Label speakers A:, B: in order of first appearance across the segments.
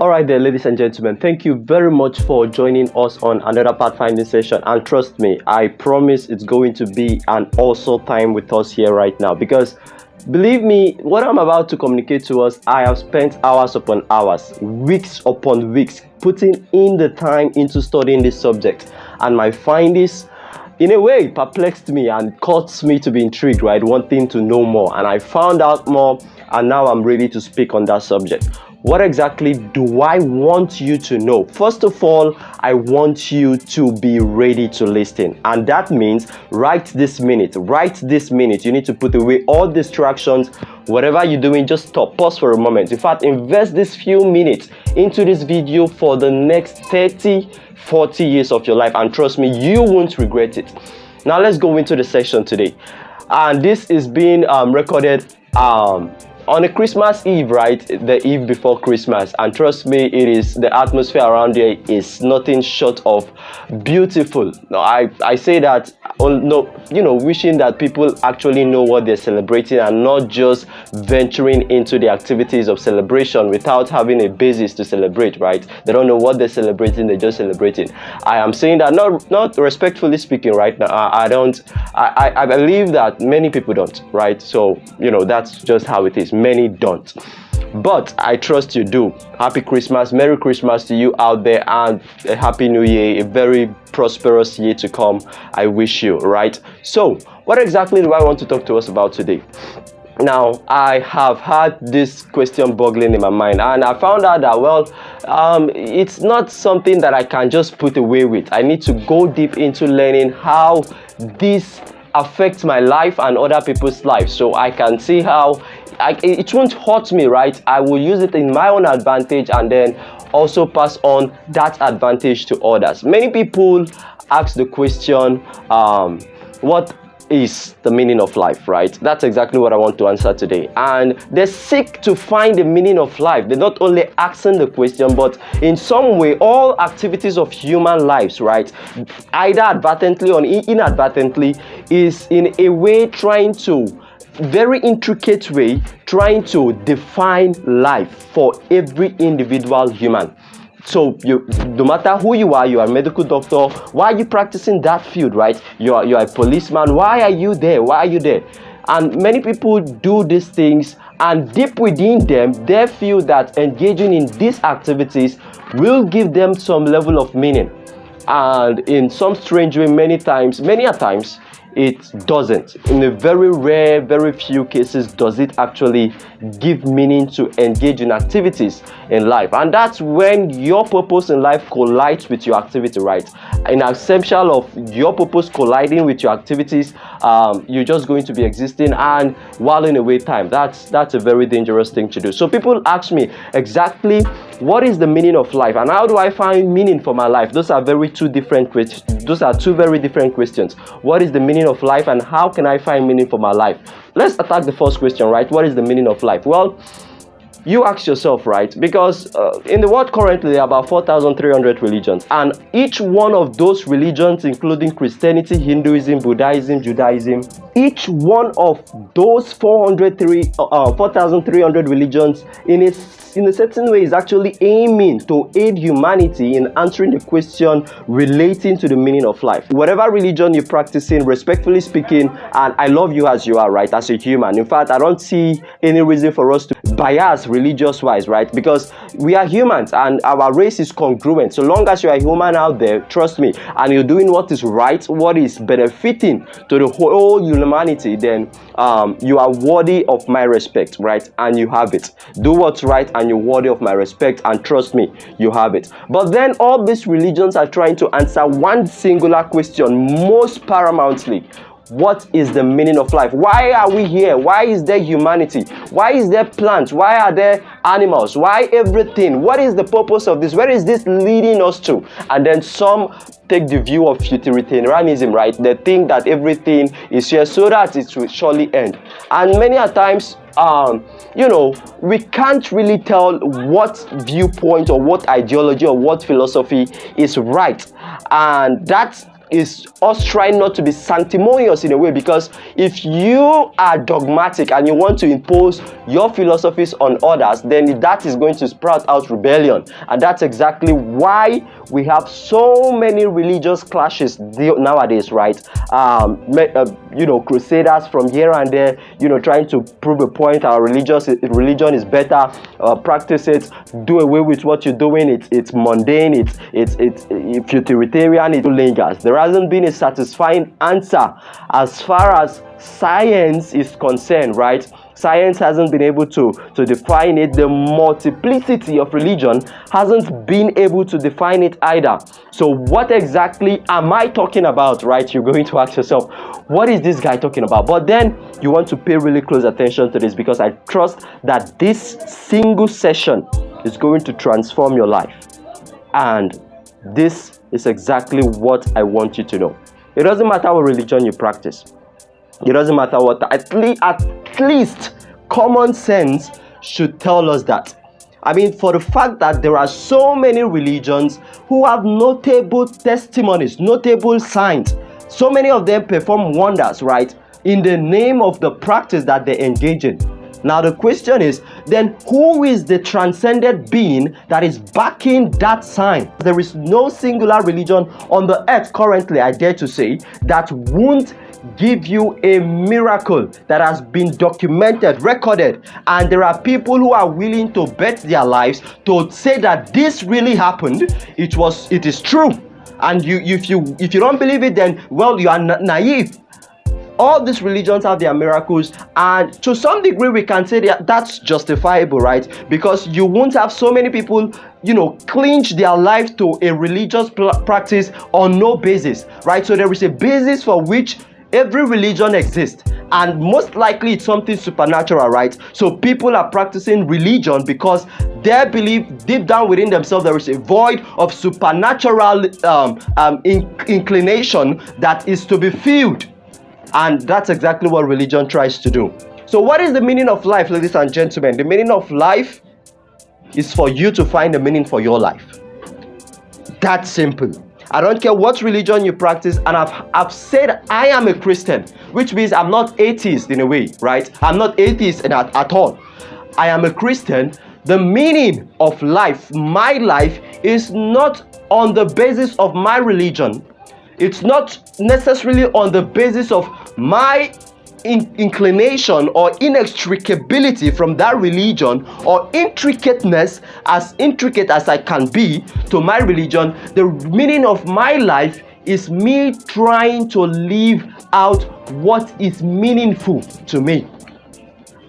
A: All right there, ladies and gentlemen, thank you very much for joining us on another pathfinding session. And trust me, I promise it's going to be an awesome time with us here right now, because believe me, what I'm about to communicate to us, I have spent hours upon hours, weeks upon weeks, putting in the time into studying this subject. And my findings, in a way, perplexed me and caused me to be intrigued, right? Wanting to know more. And I found out more, and now I'm ready to speak on that subject. What exactly do I want you to know? First of all, I want you to be ready to listen. And that means right this minute. You need to put away all distractions. Whatever you're doing, just stop, pause for a moment. In fact, invest this few minutes into this video for the next 30-40 years of your life. And trust me, you won't regret it. Now let's go into the session today. And this is being recorded on a Christmas Eve, right? The eve before Christmas. And trust me, it is, the atmosphere around here is nothing short of beautiful. No, I say that, wishing that people actually know what they're celebrating and not just venturing into the activities of celebration without having a basis to celebrate, right? They don't know what they're celebrating, they're just celebrating. I am saying that not respectfully speaking right now. I believe that many people don't, right? So, that's just how it is. Many don't. But I trust you do. Happy Christmas, Merry Christmas to you out there, and a Happy New Year, a very prosperous year to come. I wish you, right? So, what exactly do I want to talk to us about today? Now, I have had this question boggling in my mind, and I found out that, it's not something that I can just put away with. I need to go deep into learning how this affects my life and other people's lives, so I can see how it won't hurt me, right? I will use it in my own advantage and then also pass on that advantage to others. Many people ask the question, what is the meaning of life, right? That's exactly what I want to answer today. And they seek to find the meaning of life. They're not only asking the question, but in some way, all activities of human lives, right, either advertently or inadvertently, is in a way very intricate way trying to define life for every individual human. So no matter who you are a medical doctor. Why are you practicing that field, right? You're a policeman. Why are you there? And many people do these things, and deep within them, they feel that engaging in these activities will give them some level of meaning. And in some strange way, many a times, it doesn't. In a very rare, very few cases does it actually give meaning to engage in activities in life. And that's when your purpose in life collides with your activity, right? In essential of your purpose colliding with your activities, you're just going to be existing and whiling away time. That's a very dangerous thing to do. So people ask me exactly what is the meaning of life and how do I find meaning for my life? Those are two very different questions. What is the meaning of life and how can I find meaning for my life? Let's attack the first question, right? What is the meaning of life? Well, you ask yourself, right? Because in the world currently there are about 4,300 religions, and each one of those religions, including Christianity, Hinduism, Buddhism, Judaism, each one of those 4,300 religions in a certain way is actually aiming to aid humanity in answering the question relating to the meaning of life. Whatever religion you're practicing, respectfully speaking, and I love you as you are, right, as a human. In fact, I don't see any reason for us to bias religious wise, right? Because we are humans and our race is congruent. So long as you are a human out there, trust me, and you're doing what is right, what is benefiting to the whole humanity, then you are worthy of my respect, right? And you have it. Do what's right and you're worthy of my respect, and trust me, you have it. But then all these religions are trying to answer one singular question, most paramountly: what is the meaning of life? Why are we here? Why is there humanity? Why is there plants? Why are there animals? Why everything? What is the purpose of this? Where is this leading us to? And then some take the view of utilitarianism, right? They think that everything is here so that it will surely end. And many a times, we can't really tell what viewpoint or what ideology or what philosophy is right. And that's is us trying not to be sanctimonious in a way, because if you are dogmatic and you want to impose your philosophies on others, then that is going to sprout out rebellion. And that's exactly why we have so many religious clashes nowadays, right? Crusaders from here and there, trying to prove a point. Our religion is better. Practice it. Do away with what you're doing. It's mundane. It's utilitarian. It lingers. There hasn't been a satisfying answer as far as science is concerned, right? Science hasn't been able to define it. The multiplicity of religion hasn't been able to define it either. So what exactly am I talking about, right? You're going to ask yourself, what is this guy talking about? But then you want to pay really close attention to this, because I trust that this single session is going to transform your life. And this is exactly what I want you to know. It doesn't matter what religion you practice. It doesn't matter what, at least common sense should tell us that. I mean, for the fact that there are so many religions who have notable testimonies, notable signs, so many of them perform wonders, right, in the name of the practice that they engage in. Now the question is, then who is the transcendent being that is backing that sign? There is no singular religion on the earth currently, I dare to say, that won't give you a miracle that has been documented, recorded, and there are people who are willing to bet their lives to say that this really happened. It is true. And if you don't believe it, then well, you are naive. All these religions have their miracles, and to some degree we can say that that's justifiable, right? Because you won't have so many people clinch their life to a religious practice on no basis, right? So there is a basis for which every religion exists, and most likely it's something supernatural, right? So people are practicing religion because they believe deep down within themselves there is a void of supernatural inclination that is to be filled. And that's exactly what religion tries to do. So what is the meaning of life, ladies and gentlemen? The meaning of life is for you to find the meaning for your life. That's simple. I don't care what religion you practice, and I've said I am a Christian, which means I'm not atheist in a way, right? I'm not atheist at all. I am a Christian. The meaning of life, my life, is not on the basis of my religion. It's not necessarily on the basis of my inclination or inextricability from that religion, or intricateness, as intricate as I can be to my religion. The meaning of my life is me trying to live out what is meaningful to me.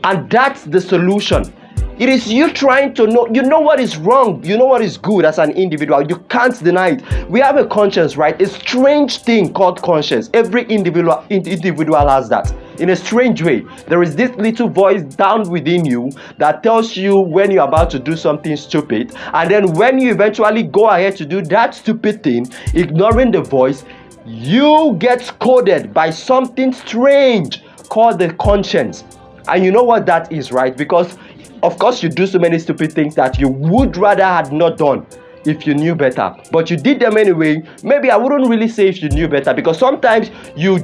A: And that's the solution. It is you trying to know, what is wrong, what is good as an individual. You can't deny it. We have a conscience, right? A strange thing called conscience. Every individual has that. In a strange way, there is this little voice down within you that tells you when you're about to do something stupid, and then when you eventually go ahead to do that stupid thing, ignoring the voice, you get scolded by something strange called the conscience. And you know what that is, right? Because of course you do so many stupid things that you would rather had not done if you knew better, but you did them anyway. Maybe I wouldn't really say if you knew better, because sometimes you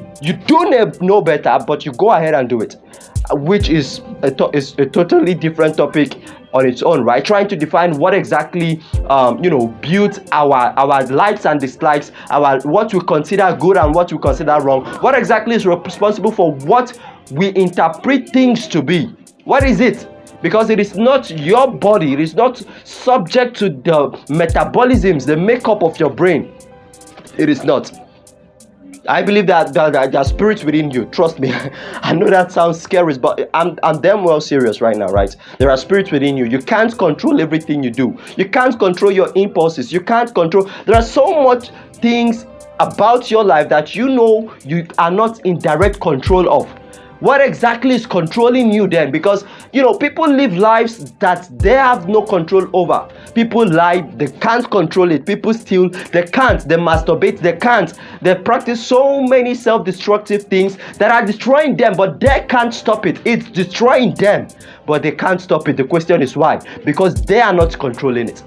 A: do know better, but you go ahead and do it, which is a totally different topic on its own, right? Trying to define what exactly builds our likes and dislikes, what we consider good and what we consider wrong. What exactly is responsible for what we interpret things to be? What is it? Because it is not your body, it is not subject to the metabolisms, the makeup of your brain. It is not. I believe that there are spirits within you. Trust me. I know that sounds scary, but I'm damn well serious right now, right? There are spirits within you. You can't control everything you do. You can't control your impulses. You can't control. There are so much things about your life that you are not in direct control of. What exactly is controlling you then? Because people live lives that they have no control over. People lie, they can't control it. People steal, they can't. They masturbate, they can't. They practice so many self-destructive things that are destroying them, but they can't stop it. It's destroying them, but they can't stop it. The question is why? Because they are not controlling it.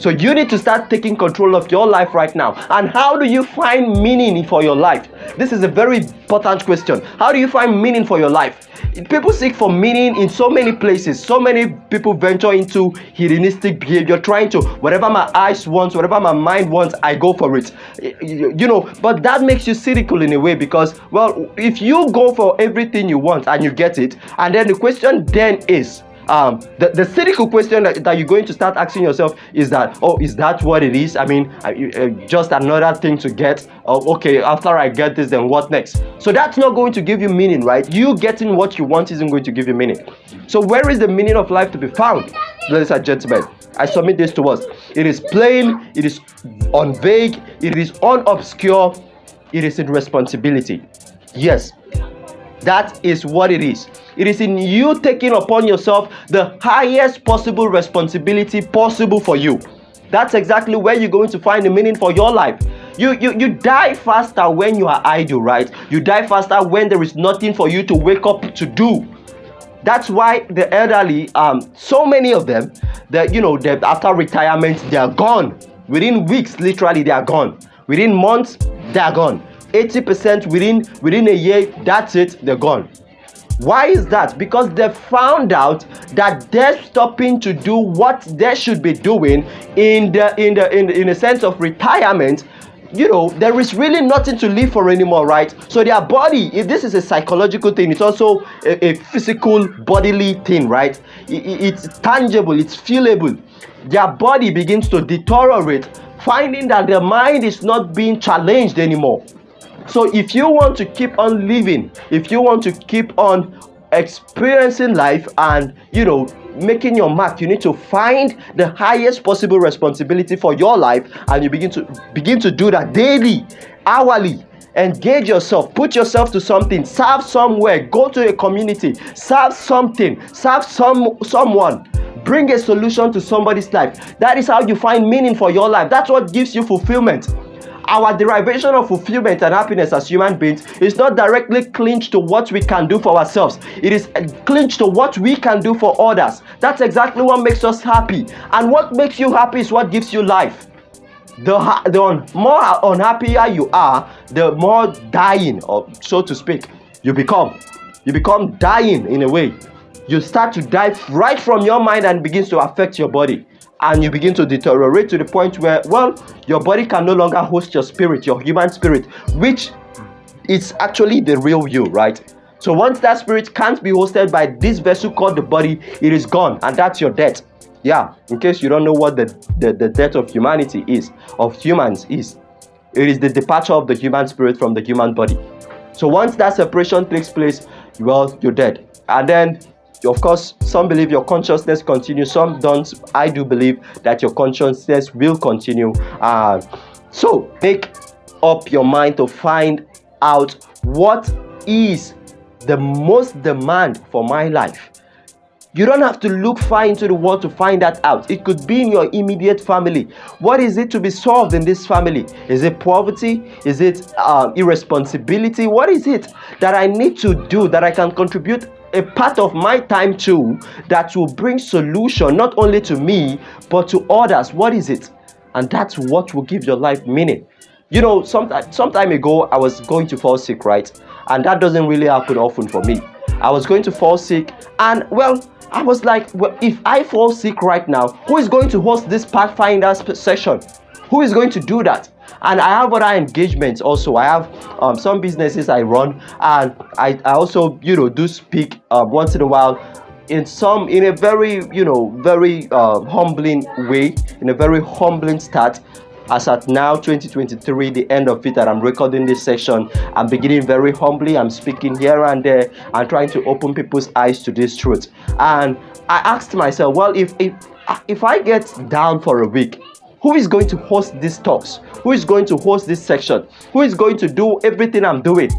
A: So you need to start taking control of your life right now. And how do you find meaning for your life? This is a very important question. How do you find meaning for your life? People seek for meaning in so many places. So many people venture into hedonistic behavior, trying to, whatever my eyes want, whatever my mind wants, I go for it. But that makes you cynical in a way, because, well, if you go for everything you want and you get it, and then the question then is, the cynical question that you're going to start asking yourself is that, oh, is that what it is? I mean, just another thing to get. Okay, after I get this, then what next? So that's not going to give you meaning, right? You getting what you want isn't going to give you meaning. So where is the meaning of life to be found, ladies and gentlemen? I submit this to us. It is plain, it is unvague, it is unobscure, it is in responsibility. Yes, that is what it is. It is in you taking upon yourself the highest possible responsibility possible for you. That's exactly where you're going to find the meaning for your life. You die faster when you are idle, right? You die faster when there is nothing for you to wake up to do. That's why the elderly, so many of them, after retirement, they are gone. Within weeks, literally, they are gone. Within months, they are gone. 80% within a year, that's it, they're gone. Why is that? Because they found out that they're stopping to do what they should be doing in a sense of retirement. There is really nothing to live for anymore, right? So their body, if this is a psychological thing, it's also a physical bodily thing, right? It's tangible, it's feelable. Their body begins to deteriorate, finding that their mind is not being challenged anymore. So if you want to keep on living, if you want to keep on experiencing life and, making your mark, you need to find the highest possible responsibility for your life, and you begin to do that daily, hourly. Engage yourself, put yourself to something, serve somewhere, go to a community, serve something, serve someone. Bring a solution to somebody's life. That is how you find meaning for your life. That's what gives you fulfillment. Our derivation of fulfillment and happiness as human beings is not directly clinched to what we can do for ourselves. It is clinched to what we can do for others. That's exactly what makes us happy. And what makes you happy is what gives you life. The more unhappier you are, the more dying, or so to speak, you become. You become dying in a way. You start to die right from your mind, and begins to affect your body. And you begin to deteriorate to the point where, well, your body can no longer host your spirit, your human spirit, which is actually the real you, right? So once that spirit can't be hosted by this vessel called the body, it is gone, and that's your death. Yeah, in case you don't know what the death of humanity is, of humans is, it is the departure of the human spirit from the human body. So once that separation takes place, well, you're dead. And then, of course, some believe your consciousness continues, some don't. I do believe that your consciousness will continue. So make up your mind to find out what is the most demand for my life. You don't have to look far into the world to find that out. It could be in your immediate family. What is it to be solved in this family? Is it poverty? Is it irresponsibility? What is it that I need to do, that I can contribute a part of my time to, that will bring solution not only to me but to others? What is it? And that's what will give your life meaning. Some time ago I was going to fall sick, right? And that doesn't really happen often for me. I was going to fall sick, and well, I was like, well, if I fall sick right now, who is going to host this Pathfinder session? Who is going to do that? And I have other engagements also. I have some businesses I run, and I also do speak once in a while in a very very humbling way, in a very humbling start. As at now, 2023, the end of it, that I'm recording this session, I'm beginning very humbly. I'm speaking here and there and trying to open people's eyes to this truth. And I asked myself, well, if I get down for a week, who is going to host these talks? Who is going to host this section? Who is going to do everything I'm doing?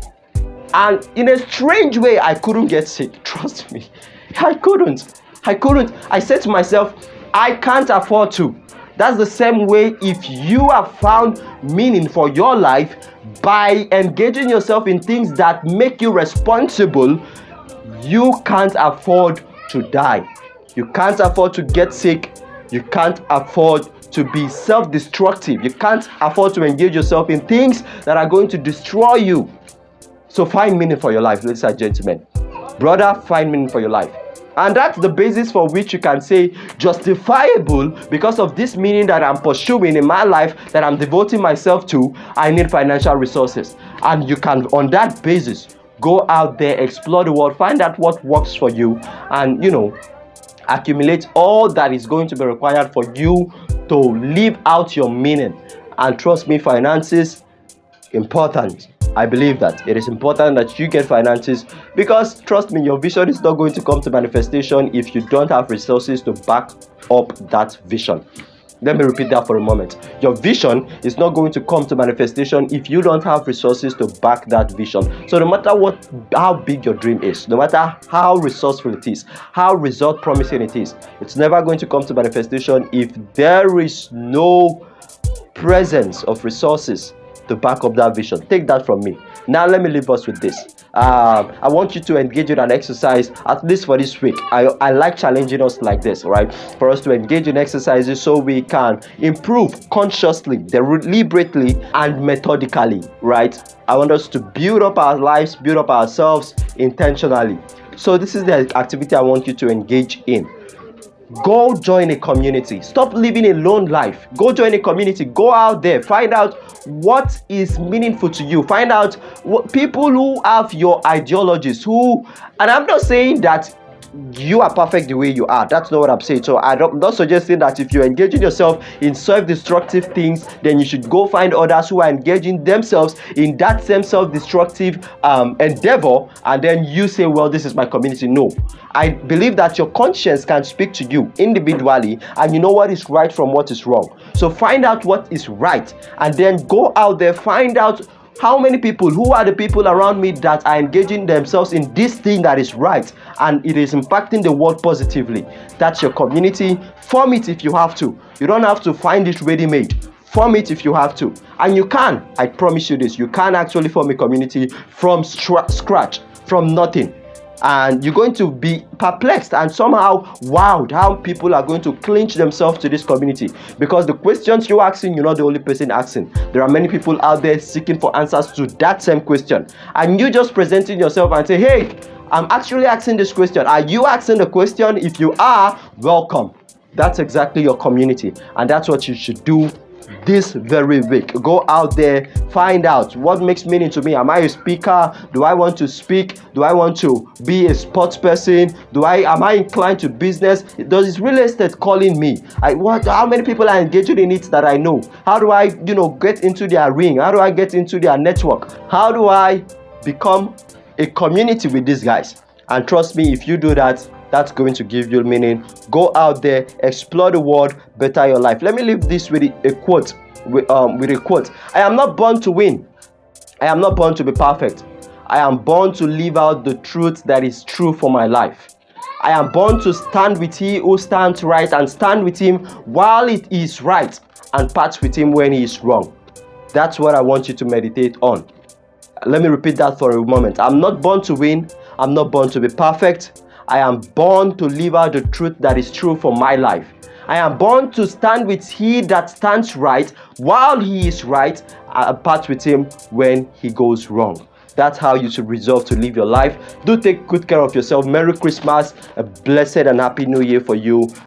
A: And in a strange way, I couldn't get sick. Trust me, I couldn't. I said to myself, I can't afford to. That's the same way if you have found meaning for your life by engaging yourself in things that make you responsible, you can't afford to die. You can't afford to get sick. You can't afford to be self-destructive. You can't afford to engage yourself in things that are going to destroy you. So find meaning for your life, ladies and gentlemen. Brother, find meaning for your life. And that's the basis for which you can say justifiable, because of this meaning that I'm pursuing in my life, that I'm devoting myself to, I need financial resources. And you can, on that basis, go out there, explore the world, find out what works for you, and accumulate all that is going to be required for you to live out your meaning. And trust me, finances important. I believe that it is important that you get finances, because trust me, your vision is not going to come to manifestation if you don't have resources to back up that vision. Let me repeat that for a moment. Your vision is not going to come to manifestation if you don't have resources to back that vision. So no matter how big your dream is, no matter how resourceful it is, how result promising it is, it's never going to come to manifestation if there is no presence of resources to back up that vision. Take that from me. Now let me leave us with this. I want you to engage in an exercise, at least for this week. I like challenging us like this, right? For us to engage in exercises so we can improve consciously, deliberately, and methodically, right? I want us to build up our lives, build up ourselves intentionally. So this is the activity I want you to engage in. Go join a community. Stop living a lone life. Go join a community. Go out there. Find out what is meaningful to you. Find out what people who have your ideologies, and I'm not saying that you are perfect the way you are. That's not what I'm saying. So I'm not suggesting that if you're engaging yourself in self-destructive things, then you should go find others who are engaging themselves in that same self-destructive endeavor, and then you say, well, this is my community. No, I believe that your conscience can speak to you individually, and you know what is right from what is wrong. So find out what is right, and then go out there, find out who are the people around me that are engaging themselves in this thing that is right, and it is impacting the world positively. That's your community. Form it if you have to. You don't have to find it ready-made. Form it if you have to. And you can, I promise you this, you can actually form a community from scratch, from nothing. And you're going to be perplexed and somehow wowed how people are going to clinch themselves to this community, because the questions you're asking, you're not the only person asking. There are many people out there seeking for answers to that same question, and you just presenting yourself and say, hey, I'm actually asking this question. Are you asking the question? If you are, welcome. That's exactly your community, and that's what you should do this very week. Go out there, find out what makes meaning to me. Am I a speaker? Do I want to speak? Do I want to be a sports person? Am I inclined to business? Does real estate calling me? How many people are engaging in it that I know? How do I get into their ring? How do I get into their network? How do I become a community with these guys? And trust me, if you do that, that's going to give you meaning. Go out there, explore the world, better your life. Let me leave this with a quote. I am not born to win. I am not born to be perfect. I am born to live out the truth that is true for my life. I am born to stand with he who stands right, and stand with him while it is right, and part with him when he is wrong. That's what I want you to meditate on. Let me repeat that for a moment. I'm not born to win. I'm not born to be perfect. I am born to live out the truth that is true for my life. I am born to stand with he that stands right while he is right, apart with him when he goes wrong. That's how you should resolve to live your life. Do take good care of yourself. Merry Christmas, a blessed and happy New Year for you.